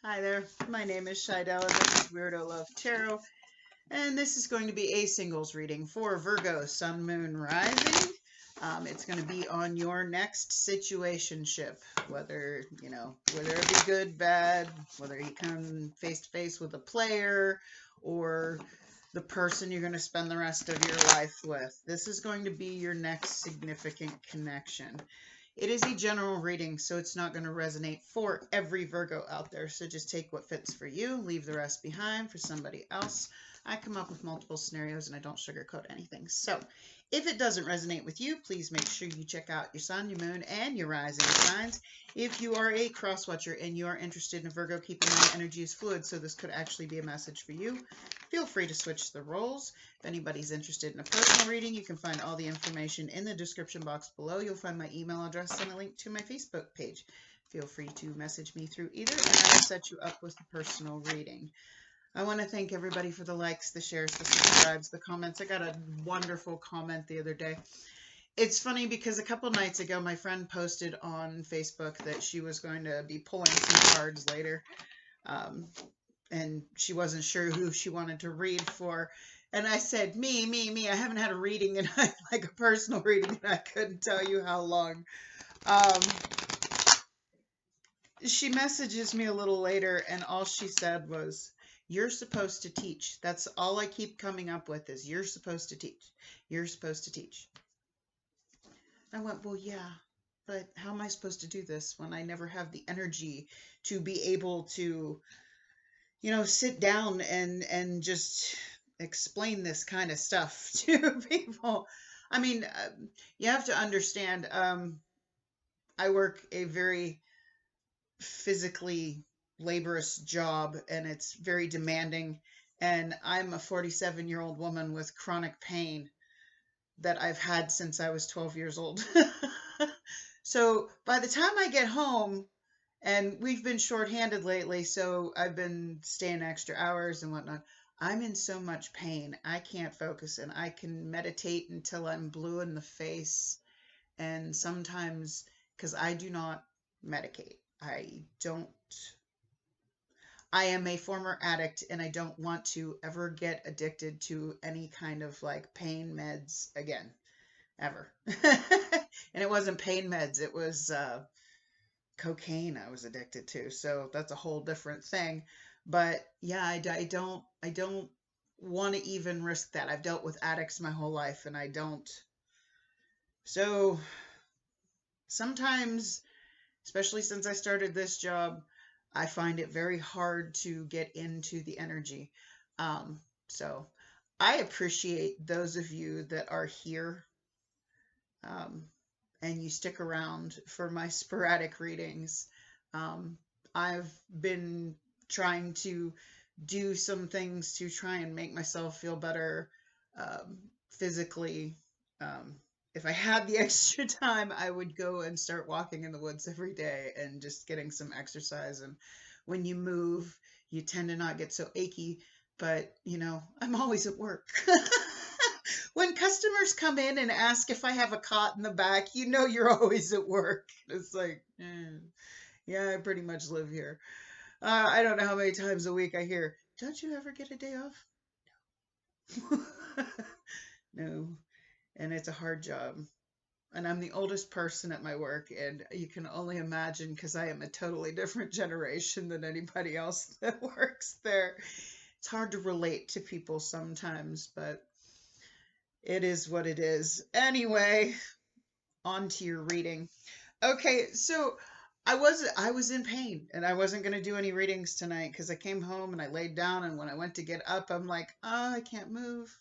Hi there, my name is Shidell, and this is Weirdo Love Tarot, and this is going to be a singles reading for Virgo, Sun, Moon, Rising. It's going to be on your next situationship, whether it be good, bad, whether you come face to face with a player or the person you're going to spend the rest of your life with. This is going to be your next significant connection. It is a general reading, so it's not going to resonate for every Virgo out there. So just take what fits for you, leave the rest behind for somebody else. I come up with multiple scenarios and I don't sugarcoat anything. So if it doesn't resonate with you, please make sure you check out your sun, your moon, and your rising signs. If you are a cross watcher and you are interested in a Virgo, keep in mind energy is fluid, so this could actually be a message for you. Feel free to switch the roles. If anybody's interested in a personal reading, you can find all the information in the description box below. You'll find my email address and a link to my Facebook page. Feel free to message me through either, and I will set you up with a personal reading. I want to thank everybody for the likes, the shares, the subscribes, the comments. I got a wonderful comment the other day. It's funny because a couple nights ago, my friend posted on Facebook that she was going to be pulling some cards later. And she wasn't sure who she wanted to read for. And I said, me. I haven't had a reading and like a personal reading, and I couldn't tell you how long. She messages me a little later, and all she said was, "You're supposed to teach." That's all I keep coming up with is, "You're supposed to teach. You're supposed to teach." I went, well, yeah, but how am I supposed to do this when I never have the energy to be able to sit down and just explain this kind of stuff to people? I mean, you have to understand, I work a very physically laborious job, and it's very demanding. And I'm a 47-year-old woman with chronic pain that I've had since I was 12 years old. So by the time I get home, and we've been shorthanded lately, so I've been staying extra hours and whatnot. I'm in so much pain. I can't focus, and I can meditate until I'm blue in the face. And sometimes, because I do not medicate, I am a former addict, and I don't want to ever get addicted to any kind of like pain meds again, ever. And it wasn't pain meds, it was cocaine I was addicted to. So that's a whole different thing. But yeah, I don't want to even risk that. I've dealt with addicts my whole life, and I don't. So sometimes, especially since I started this job, I find it very hard to get into the energy. So I appreciate those of you that are here, and you stick around for my sporadic readings. I've been trying to do some things to try and make myself feel better physically. If I had the extra time, I would go and start walking in the woods every day and just getting some exercise. And when you move, you tend to not get so achy. But, I'm always at work. When customers come in and ask if I have a cot in the back, you're always at work. It's like, yeah, I pretty much live here. I don't know how many times a week I hear, "Don't you ever get a day off?" No. And it's a hard job. And I'm the oldest person at my work, and you can only imagine, because I am a totally different generation than anybody else that works there. It's hard to relate to people sometimes, but it is what it is. Anyway, on to your reading. Okay, so I was in pain, and I wasn't going to do any readings tonight because I came home and I laid down, and when I went to get up, I'm like, oh, I can't move.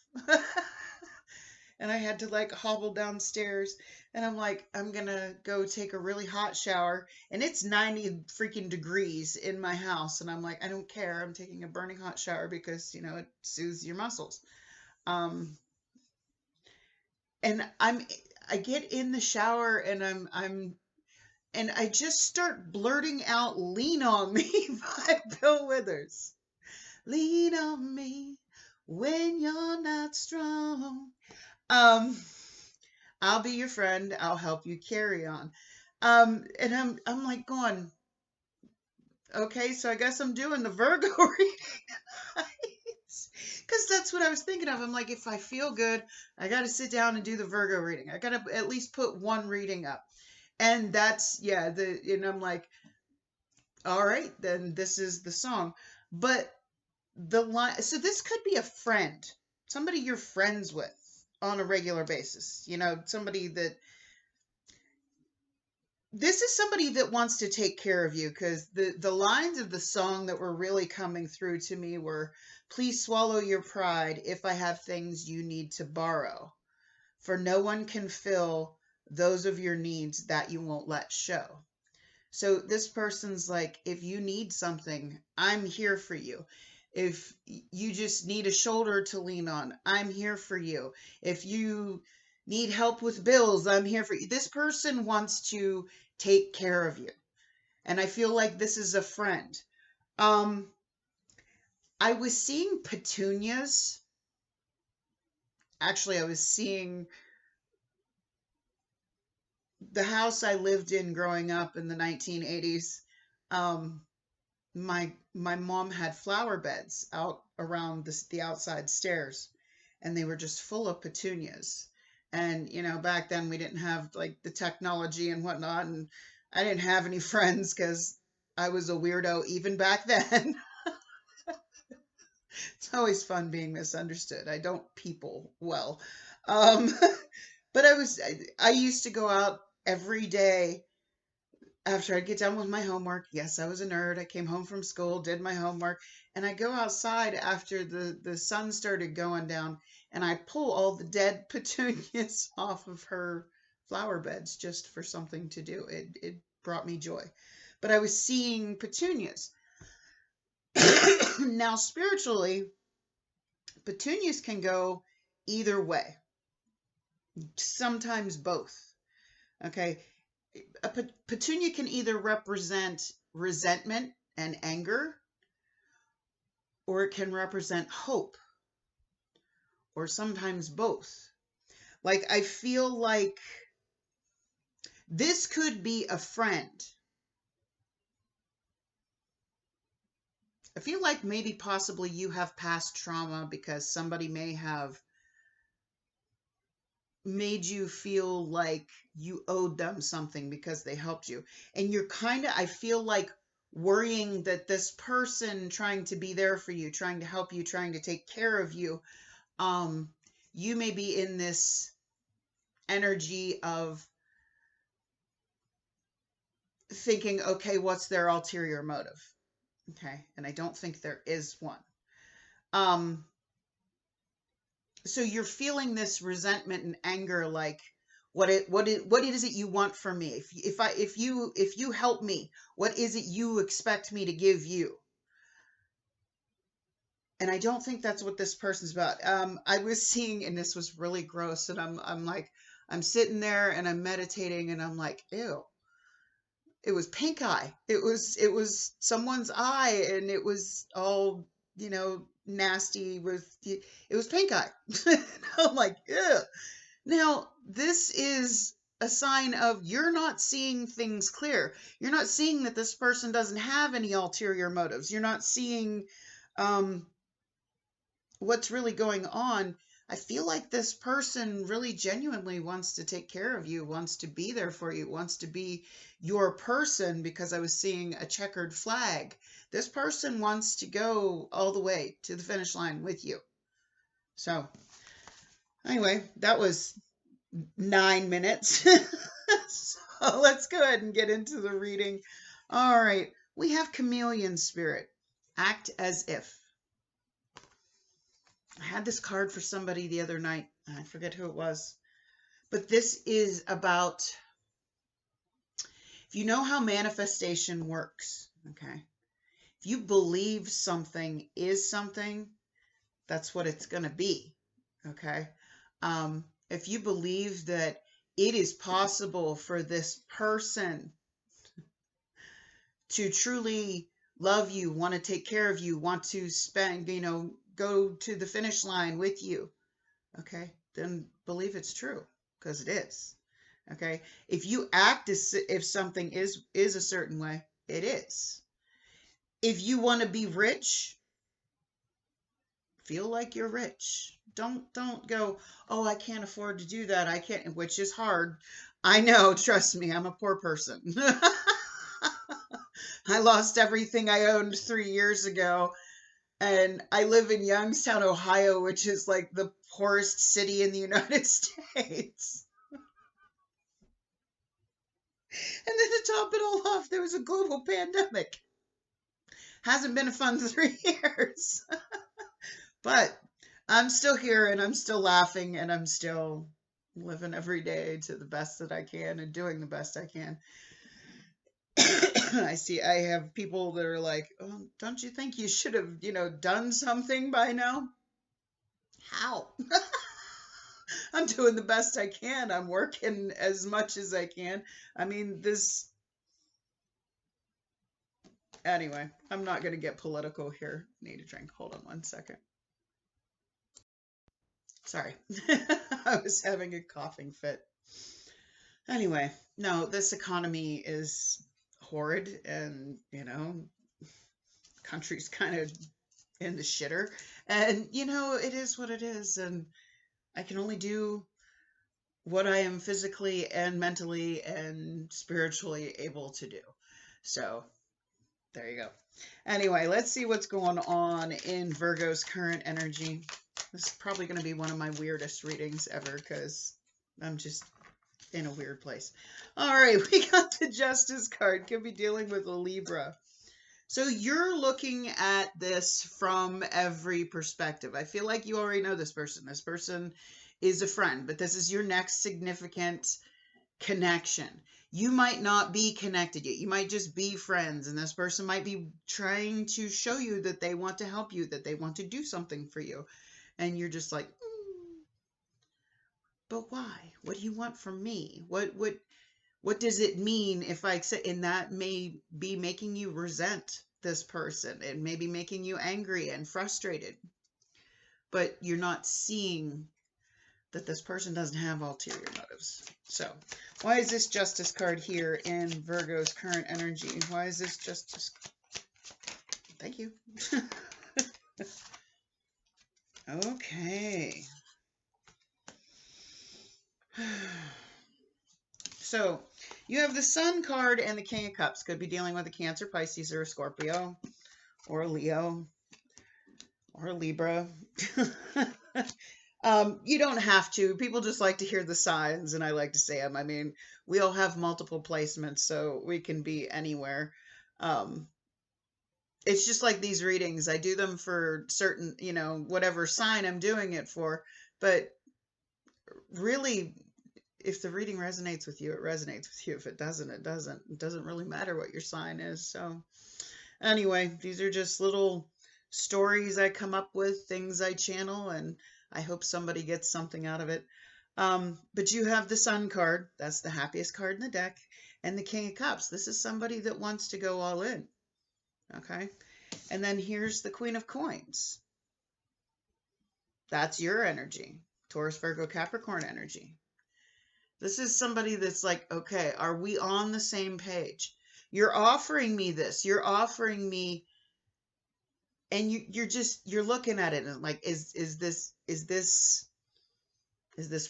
And I had to like hobble downstairs, and I'm like, I'm gonna go take a really hot shower, and it's 90 freaking degrees in my house, and I'm like, I don't care. I'm taking a burning hot shower because, it soothes your muscles. And I get in the shower, and and I just start blurting out "Lean on Me" by Bill Withers. Lean on me when you're not strong. I'll be your friend. I'll help you carry on. And I'm like going, Okay, so I guess I'm doing the Virgo reading. Because that's what I was thinking of. I'm like, if I feel good, I got to sit down and do the Virgo reading. I got to at least put one reading up. And that's, yeah, and I'm like, all right, then this is the song. But the line, so this could be a friend, somebody you're friends with on a regular basis. Somebody that, this is somebody that wants to take care of you, because the lines of the song that were really coming through to me were, please swallow your pride if I have things you need to borrow, for no one can fill those of your needs that you won't let show. So this person's like, if you need something, I'm here for you. If you just need a shoulder to lean on, I'm here for you. If you need help with bills, I'm here for you. This person wants to take care of you. And I feel like this is a friend. I was seeing petunias. Actually, I was seeing the house I lived in growing up in the 1980s. My mom had flower beds out around the outside stairs, and they were just full of petunias. And back then we didn't have like the technology and whatnot, and I didn't have any friends because I was a weirdo even back then. It's always fun being misunderstood. I don't people well. Um, but I used to go out every day after I'd get done with my homework. Yes, I was a nerd. I came home from school, did my homework, and I go outside after the sun started going down, and I pull all the dead petunias off of her flower beds just for something to do. It brought me joy. But I was seeing petunias. Now, spiritually, petunias can go either way, sometimes both. Okay, a petunia can either represent resentment and anger, or it can represent hope, or sometimes both. Like, I feel like this could be a friend. I feel like maybe possibly you have past trauma because somebody may have made you feel like you owed them something because they helped you. And you're kind of, I feel like, worrying that this person trying to be there for you, trying to help you, trying to take care of you, you may be in this energy of thinking, okay, what's their ulterior motive? Okay, and I don't think there is one. So you're feeling this resentment and anger, like, what is it you want from me? If you help me, what is it you expect me to give you? And I don't think that's what this person's about. I was seeing, and this was really gross, and I'm like, I'm sitting there and I'm meditating, and I'm like, ew. It was pink eye. It was someone's eye, and it was all, nasty with, it was pink eye. I'm like, ew. Now, this is a sign of you're not seeing things clear. You're not seeing that this person doesn't have any ulterior motives. You're not seeing what's really going on. I feel like this person really genuinely wants to take care of you, wants to be there for you, wants to be your person, because I was seeing a checkered flag. This person wants to go all the way to the finish line with you. So anyway, that was 9 minutes. So let's go ahead and get into the reading. All right, we have Chameleon Spirit. Act as if. I had this card for somebody the other night. I forget who it was. But this is about, if you know how manifestation works, okay? If you believe something is something, that's what it's going to be, okay? If you believe that it is possible for this person to truly love you, want to take care of you, want to spend, go to the finish line with you, okay, then believe it's true, because it is, okay? If you act as if something is a certain way, it is. If you want to be rich, feel like you're rich. Don't go, oh, I can't afford to do that. I can't, which is hard. I know, trust me, I'm a poor person. I lost everything I owned 3 years ago, and I live in Youngstown, Ohio, which is like the poorest city in the United States. And then to top it all off, there was a global pandemic. Hasn't been a fun 3 years. But I'm still here and I'm still laughing and I'm still living every day to the best that I can and doing the best I can. I have people that are like, oh, don't you think you should have, done something by now? How? I'm doing the best I can. I'm working as much as I can. I mean, anyway, I'm not going to get political here. Need a drink. Hold on one second. Sorry. I was having a coughing fit. Anyway, no, this economy is horrid and, country's kind of in the shitter. And, it is what it is. And I can only do what I am physically and mentally and spiritually able to do. So there you go. Anyway, let's see what's going on in Virgo's current energy. This is probably going to be one of my weirdest readings ever because I'm just in a weird place. All right, we got the Justice card. Could be dealing with a Libra. So you're looking at this from every perspective. I feel like you already know this person. This person is a friend, but this is your next significant connection. You might not be connected yet. You might just be friends, and this person might be trying to show you that they want to help you, that they want to do something for you. And you're just like, but why? What do you want from me? What does it mean if I accept? And that may be making you resent this person. It may be making you angry and frustrated. But you're not seeing that this person doesn't have ulterior motives. So why is this Justice card here in Virgo's current energy? Why is this Justice? Thank you. Okay. So you have the Sun card and the King of Cups. Could be dealing with a Cancer, Pisces, or a Scorpio, or a Leo, or a Libra. You don't have to. People just like to hear the signs, and I like to say them. I mean, we all have multiple placements, so we can be anywhere. It's just like these readings. I do them for certain, whatever sign I'm doing it for. But really, if the reading resonates with you, it resonates with you. If it doesn't, it doesn't. It doesn't really matter what your sign is. So anyway, these are just little stories I come up with, things I channel, and I hope somebody gets something out of it. But you have the Sun card. That's the happiest card in the deck. And the King of Cups. This is somebody that wants to go all in. Okay. And then here's the Queen of Coins. That's your energy. Taurus, Virgo, Capricorn energy. This is somebody that's like, okay, are we on the same page? You're offering me this. You're offering me, and you're looking at it and like, is this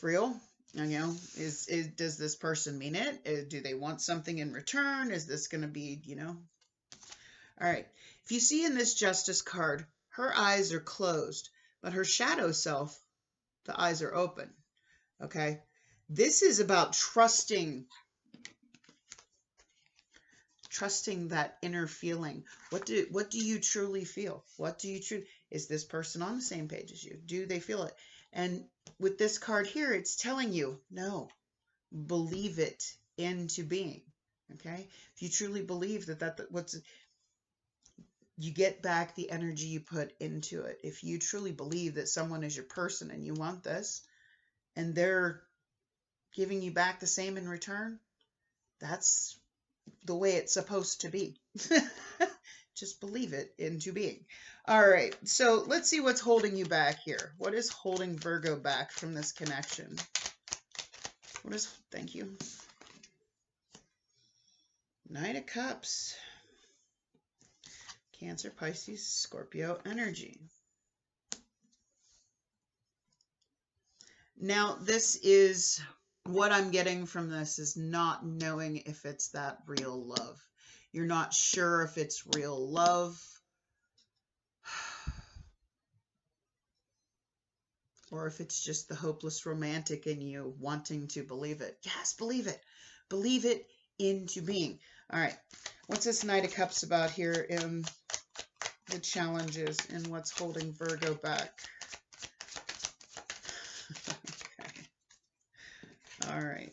real? Does this person mean it? Do they want something in return? Is this going to be, All right. If you see in this Justice card, her eyes are closed, but her shadow self, the eyes are open. Okay. This is about trusting that inner feeling. What do you truly feel? Is this person on the same page as you? Do they feel it? And with this card here, it's telling you, no, believe it into being. Okay? If you truly believe you get back the energy you put into it. If you truly believe that someone is your person and you want this, and they're giving you back the same in return, that's the way it's supposed to be. Just believe it into being. All right, so let's see what's holding you back here. What is holding Virgo back from this connection? Thank you. Knight of Cups. Cancer, Pisces, Scorpio energy. Now, this is what I'm getting from this is not knowing if it's that real love. You're not sure if it's real love or if it's just the hopeless romantic in you wanting to believe it. Yes, believe it. Believe it into being. All right. What's this Knight of Cups about here in the challenges and what's holding Virgo back? Okay. All right.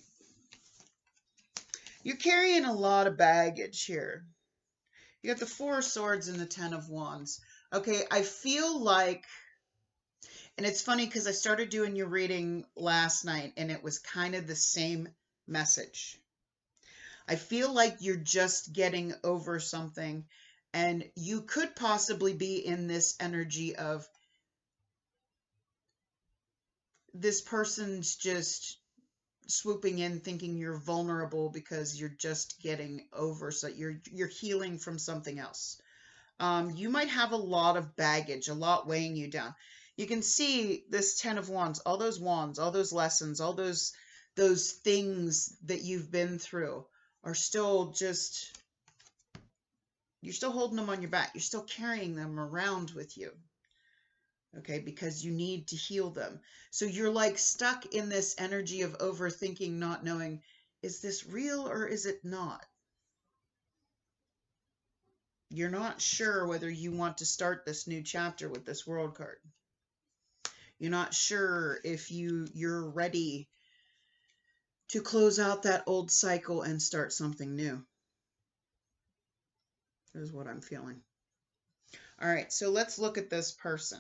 You're carrying a lot of baggage here. You got the Four of Swords and the Ten of Wands. Okay, I feel like, and it's funny because I started doing your reading last night and it was kind of the same message. I feel like you're just getting over something, and you could possibly be in this energy of this person's just swooping in thinking you're vulnerable because you're just getting over, so you're healing from something else. You might have a lot of baggage, a lot weighing you down. You can see this Ten of Wands, all those lessons, all those things that you've been through are still just, you're still holding them on your back. You're still carrying them around with you. Okay, because you need to heal them. So you're like stuck in this energy of overthinking, not knowing, is this real or is it not? You're not sure whether you want to start this new chapter with this World card. You're not sure if you're ready to close out that old cycle and start something new. Is what I'm feeling. All right, so let's look at this person.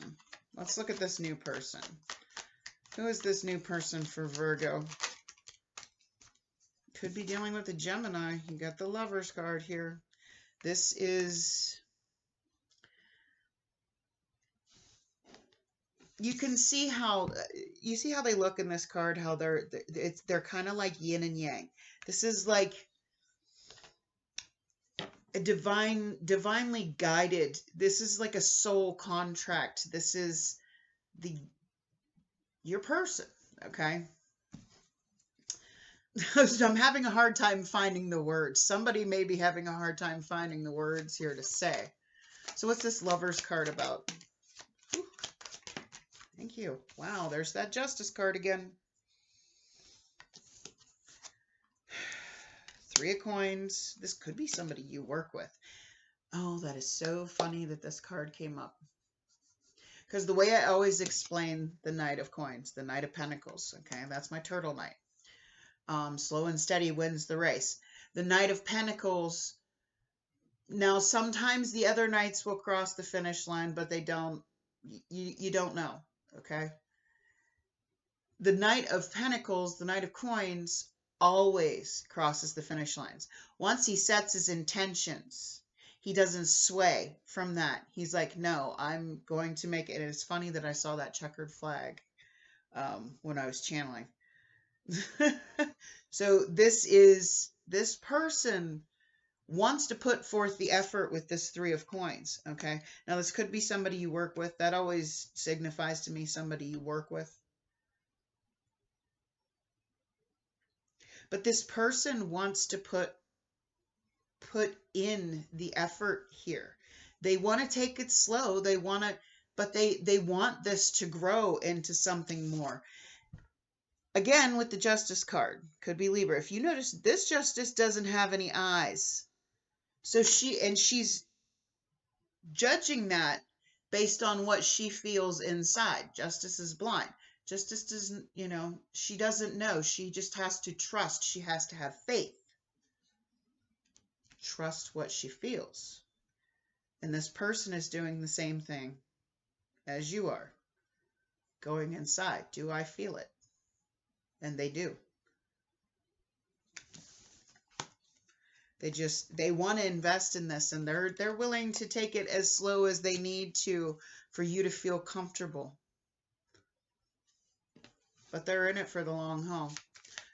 Let's look at this new person. Who is this new person for Virgo? Could be dealing with a Gemini. You got the Lovers card here. This is, you can see how, you see how they look in this card, how they're kind of like yin and yang. This is like a divinely guided. This is like a soul contract. This is your person, okay? I'm having a hard time finding the words. Somebody may be having a hard time finding the words here to say. So what's this Lovers card about? Whew. Thank you. Wow, there's that Justice card again. Three of Coins. This could be somebody you work with. Oh, that is so funny that this card came up. Because the way I always explain the Knight of Coins, the Knight of Pentacles, okay, that's my turtle knight. Slow and steady wins the race. The Knight of Pentacles, now sometimes the other knights will cross the finish line, but they don't, you don't know, okay? The Knight of Pentacles, the Knight of Coins, always crosses the finish lines. Once he sets his intentions, he doesn't sway from that. He's like, no, I'm going to make it. And it's funny that I saw that checkered flag when I was channeling. So this person wants to put forth the effort with this Three of Coins, okay? Now, this could be somebody you work with. That always signifies to me somebody you work with. But this person wants to put in the effort here. They want to take it slow. They want to, but they want this to grow into something more. Again, with the Justice card, could be Libra. If you notice, this Justice doesn't have any eyes. So she's judging that based on what she feels inside. Justice is blind. Justice doesn't, she doesn't know. She just has to trust. She has to have faith. Trust what she feels. And this person is doing the same thing as you are. Going inside. Do I feel it? And they do. They want to invest in this, and they're willing to take it as slow as they need to for you to feel comfortable. But they're in it for the long haul.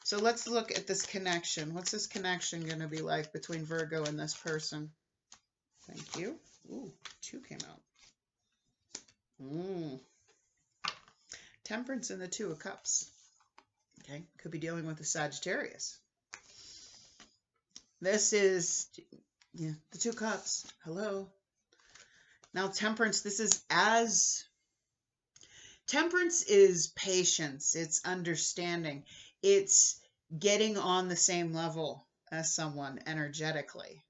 So let's look at this connection. What's this connection going to be like between Virgo and this person? Thank you. Ooh, came out. Temperance and the Two of Cups. Okay, could be dealing with a Sagittarius. This is, yeah, the Two Cups. Hello. Now, Temperance, Temperance is patience. It's understanding. It's getting on the same level as someone energetically,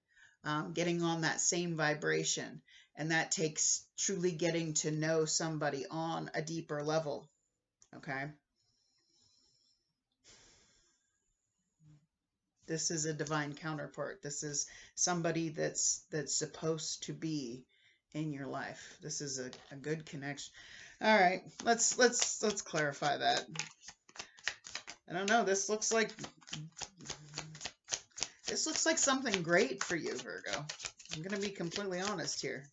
getting on that same vibration. And that takes truly getting to know somebody on a deeper level. Okay. This is a divine counterpart. This is somebody that's supposed to be in your life. This is a good connection. All right, let's clarify that. I don't know. This looks like something great for you, Virgo. I'm gonna be completely honest here.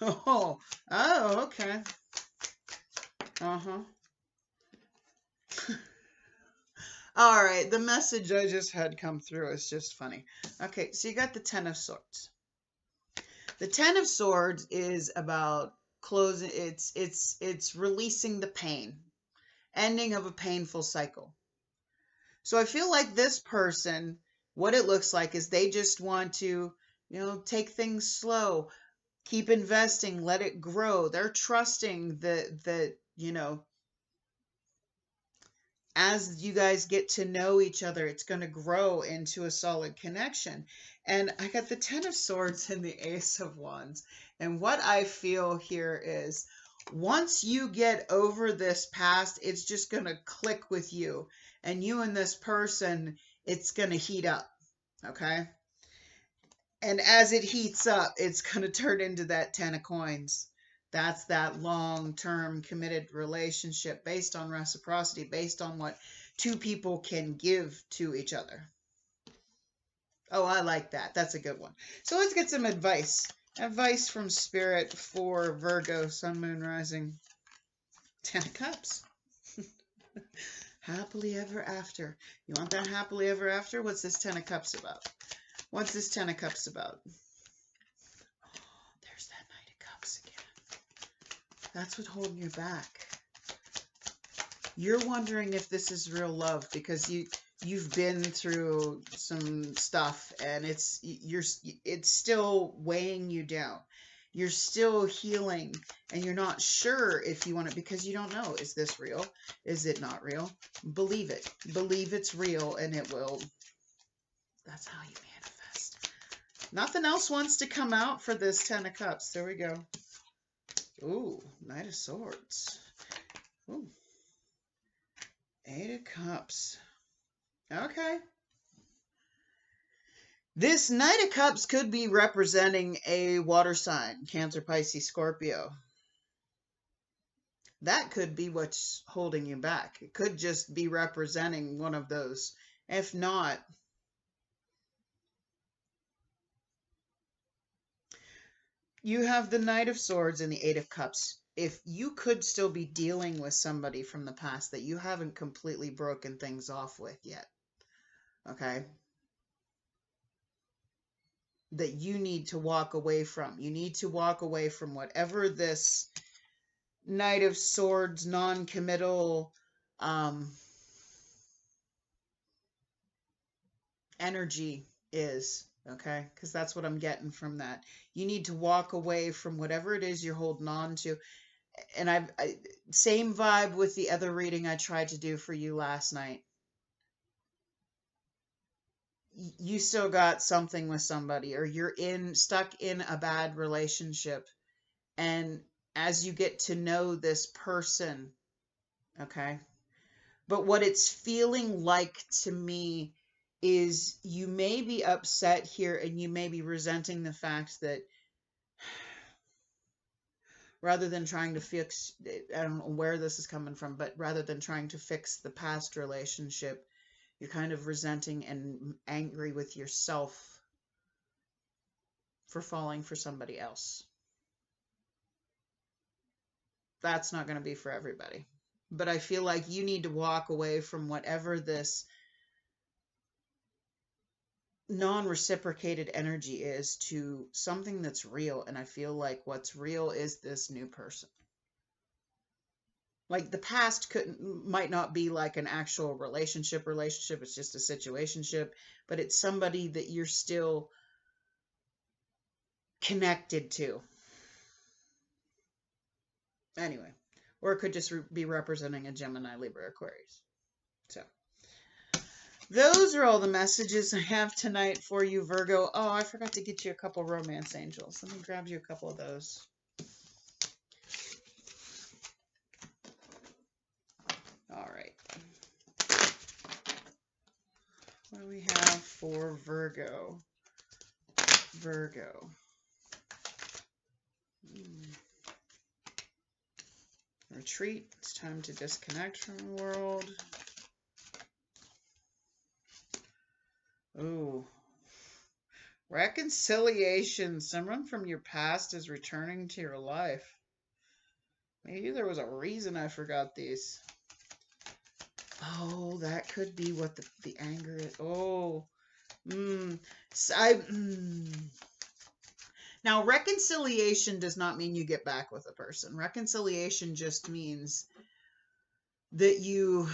Oh, okay. All right, the message I just had come through is just funny. Okay, so you got the Ten of Swords. The Ten of Swords is about closing. It's releasing the pain, ending of a painful cycle. So I feel like this person, what it looks like is they just want to, take things slow, keep investing, let it grow. They're trusting that as you guys get to know each other, it's going to grow into a solid connection. And I got the Ten of Swords and the Ace of Wands. And what I feel here is once you get over this past, it's just going to click with you. And you and this person, it's going to heat up. Okay? And as it heats up, it's going to turn into that Ten of Coins. That's that long-term committed relationship based on reciprocity, based on what two people can give to each other. Oh, I like that. That's a good one. So let's get some advice. Advice from Spirit for Virgo, Sun, Moon, Rising. Ten of Cups. Happily ever after. You want that happily ever after? What's this Ten of Cups about? What's this Ten of Cups about? There's that Knight of Cups again. That's what's holding you back. You're wondering if this is real love because you've been through some stuff and it's still weighing you down. You're still healing and you're not sure if you want it because you don't know. Is this real? Is it not real? Believe it. Believe it's real and it will. That's how you manifest. Nothing else wants to come out for this Ten of Cups. There we go. Ooh, Knight of Swords. Ooh. Eight of Cups. Okay. This Knight of Cups could be representing a water sign, Cancer, Pisces, Scorpio. That could be what's holding you back. It could just be representing one of those. If not, you have the Knight of Swords and the Eight of Cups. If you could still be dealing with somebody from the past that you haven't completely broken things off with yet, okay? That you need to walk away from. You need to walk away from whatever this Knight of Swords non-committal energy is. Okay, because that's what I'm getting from that. You need to walk away from whatever it is you're holding on to. And same vibe with the other reading I tried to do for you last night. You still got something with somebody, or you're stuck in a bad relationship. And as you get to know this person, okay, but what it's feeling like to me is you may be upset here and you may be resenting the fact that rather than trying to fix, I don't know where this is coming from, but rather than trying to fix the past relationship, you're kind of resenting and angry with yourself for falling for somebody else. That's not going to be for everybody. But I feel like you need to walk away from whatever this non-reciprocated energy is to something that's real. And I feel like what's real is this new person. Like the past might not be like an actual relationship. It's just a situationship, but it's somebody that you're still connected to. Anyway, or it could just be representing a Gemini, Libra, Aquarius. So those are all the messages I have tonight for you, Virgo. Oh, I forgot to get you a couple romance angels. Let me grab you a couple of those. All right. What do we have for Virgo? Virgo. Retreat. It's time to disconnect from the world. Ooh. Reconciliation. Someone from your past is returning to your life. Maybe there was a reason I forgot these. Oh, that could be what the anger is. Oh. Now, reconciliation does not mean you get back with a person. Reconciliation just means that you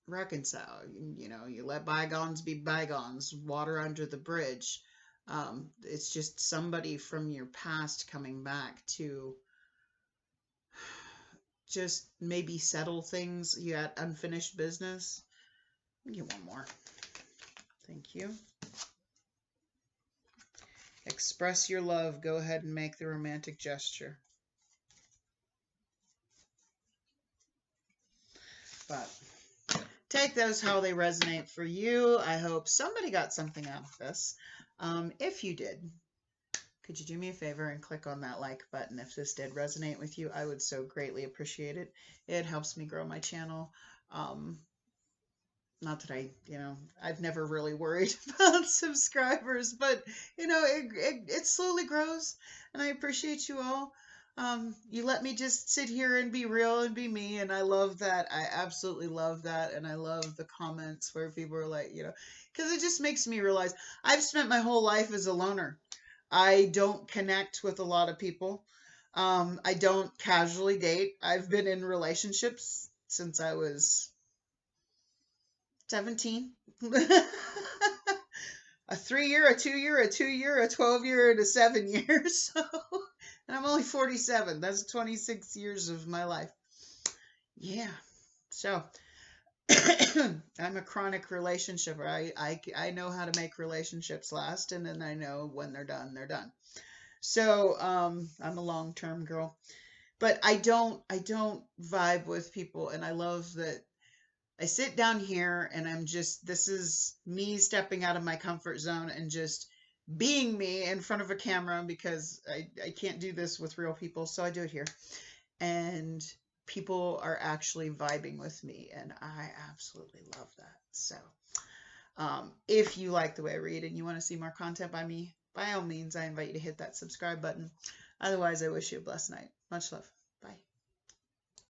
reconcile. You know, you let bygones be bygones, water under the bridge. It's just somebody from your past coming back to just maybe settle things. You had unfinished business. Let me get one more. Thank you. Express your love. Go ahead and make the romantic gesture. But take those how they resonate for you. I hope somebody got something out of this. If you did, could you do me a favor and click on that like button if this did resonate with you? I would so greatly appreciate it. It helps me grow my channel. Not that I've never really worried about subscribers, but it slowly grows, and I appreciate you all. You let me just sit here and be real and be me, and I love that. I absolutely love that, and I love the comments where people are like, because it just makes me realize I've spent my whole life as a loner. I don't connect with a lot of people. I don't casually date. I've been in relationships since I was 17. A 3-year, a 2-year, a 2-year, a 12-year, and a 7-year. So, and I'm only 47. That's 26 years of my life. Yeah. So I'm a chronic relationship. I know how to make relationships last, and then I know when they're done, they're done. So I'm a long-term girl. But I don't vibe with people, and I love that I sit down here and this is me stepping out of my comfort zone and just being me in front of a camera, because I can't do this with real people, so I do it here. And people are actually vibing with me, and I absolutely love that. So if you like the way I read and you want to see more content by me, by all means, I invite you to hit that subscribe button. Otherwise, I wish you a blessed night. Much love.